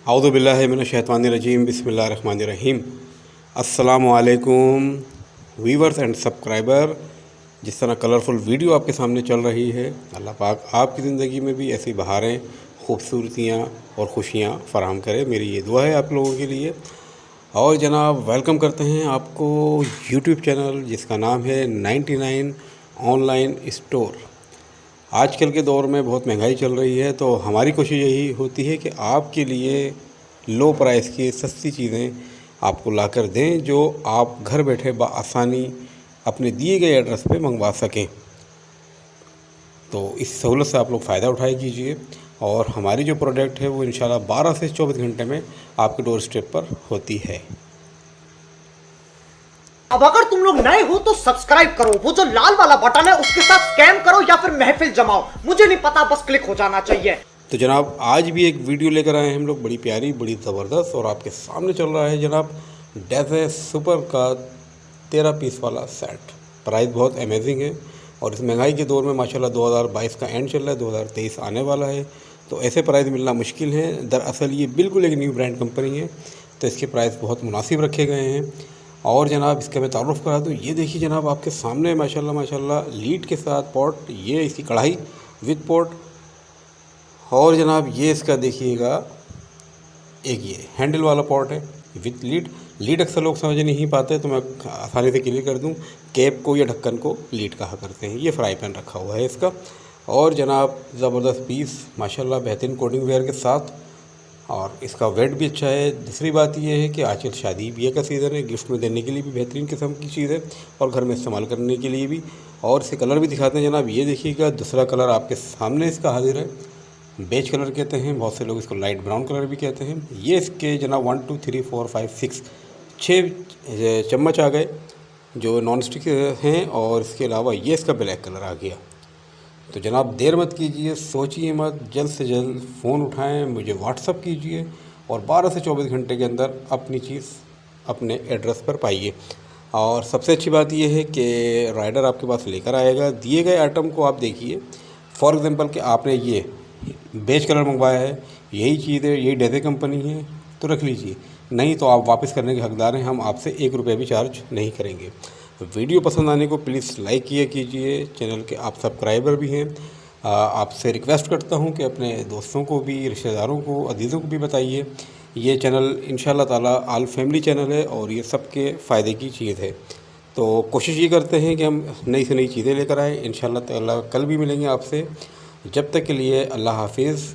औज़ु बिल्लाहि मिनश शैतानिर रजीम बिस्मिल्लाहिर रहमानिर रहीम। अस्सलामु अलैकुम व्यूअर्स एंड सब्सक्राइबर। जिस तरह कलरफुल वीडियो आपके सामने चल रही है, अल्लाह पाक आपकी ज़िंदगी में भी ऐसी बहारें, खूबसूरतियाँ और खुशियाँ फराहम करे, मेरी ये दुआ है आप लोगों के लिए। और जनाब, वेलकम करते हैं आपको यूट्यूब चैनल जिसका नाम है 99 ऑनलाइन स्टोर। आजकल के दौर में बहुत महंगाई चल रही है, तो हमारी कोशिश यही होती है कि आपके लिए लो प्राइस की सस्ती चीज़ें आपको लाकर दें, जो आप घर बैठे बआसानी अपने दिए गए एड्रेस पे मंगवा सकें। तो इस सहूलत से आप लोग फ़ायदा उठाए कीजिए। और हमारी जो प्रोडक्ट है वो इंशाल्लाह 12 से 24 घंटे में आपके डोर स्टेप पर होती है। अब अगर तुम लोग नए हो तो सब्सक्राइब करो, वो जो लाल वाला बटन है उसके साथ स्कैम करो या फिर महफिल जमाओ, मुझे नहीं पता, बस क्लिक हो जाना चाहिए। तो जनाब, आज भी एक वीडियो लेकर आए हैं हम लोग, बड़ी प्यारी, बड़ी ज़बरदस्त, और आपके सामने चल रहा है जनाब डेज़े सुपर का 13 पीस वाला सेट। प्राइस बहुत अमेजिंग है और इस महंगाई के दौर में माशाल्लाह 2022 का एंड चल रहा है, 2023 आने वाला है, तो ऐसे प्राइस मिलना मुश्किल है। दरअसल ये बिल्कुल एक न्यू ब्रांड कंपनी है, तो इसके प्राइस बहुत मुनासिब रखे गए हैं। और जनाब, इसका मैं तारुफ़ करा दूँ, ये देखिए जनाब, आपके सामने माशाल्लाह माशाल्लाह लीड के साथ पॉट, ये इसकी कढ़ाई विद पॉट। और जनाब, ये इसका देखिएगा एक ये हैंडल वाला पॉट है विथ लीड। लीड अक्सर लोग समझ नहीं पाते, तो मैं आसानी से क्लियर कर दूं, कैप को या ढक्कन को लीड कहा करते हैं। ये फ्राई पैन रखा हुआ है इसका। और जनाब, ज़बरदस्त पीस माशाल्लाह, बेहतरीन कोटिंग वेयर के साथ, और इसका वेट भी अच्छा है। दूसरी बात यह है कि आजकल शादी ब्याह का सीज़न है, गिफ्ट में देने के लिए भी बेहतरीन किस्म की चीज़ है और घर में इस्तेमाल करने के लिए भी। और इसके कलर भी दिखाते हैं जनाब, ये देखिएगा, दूसरा कलर आपके सामने इसका हाजिर है। बेज कलर कहते हैं, बहुत से लोग इसको लाइट ब्राउन कलर भी कहते हैं। ये इसके जनाब 1 2 3 4 5 6 6 चम्मच आ गए जो नॉन स्टिक हैं। और इसके अलावा ये इसका ब्लैक कलर आ गया। तो जनाब, देर मत कीजिए, सोचिए मत, जल्द से जल्द फ़ोन उठाएं, मुझे व्हाट्सअप कीजिए और 12 से 24 घंटे के अंदर अपनी चीज़ अपने एड्रेस पर पाइए। और सबसे अच्छी बात यह है कि राइडर आपके पास लेकर आएगा। दिए गए आइटम को आप देखिए, फॉर एग्ज़ाम्पल कि आपने ये बेज कलर मंगवाया है, यही चीज़ है, यही डेज़े कंपनी है, तो रख लीजिए, नहीं तो आप वापस करने के हकदार हैं। हम आपसे 1 रुपये भी चार्ज नहीं करेंगे। वीडियो पसंद आने को प्लीज़ लाइक किया कीजिए। चैनल के आप सब्सक्राइबर भी हैं, आपसे रिक्वेस्ट करता हूं कि अपने दोस्तों को भी, रिश्तेदारों को, अजीज़ों को भी बताइए। ये चैनल इंशाल्लाह ताला आल फैमिली चैनल है और ये सबके फ़ायदे की चीज़ है। तो कोशिश ये करते हैं कि हम नई से नई चीज़ें लेकर आएँ। इंशाल्लाह ताला कल भी मिलेंगे आपसे। जब तक के लिए अल्लाह हाफिज़।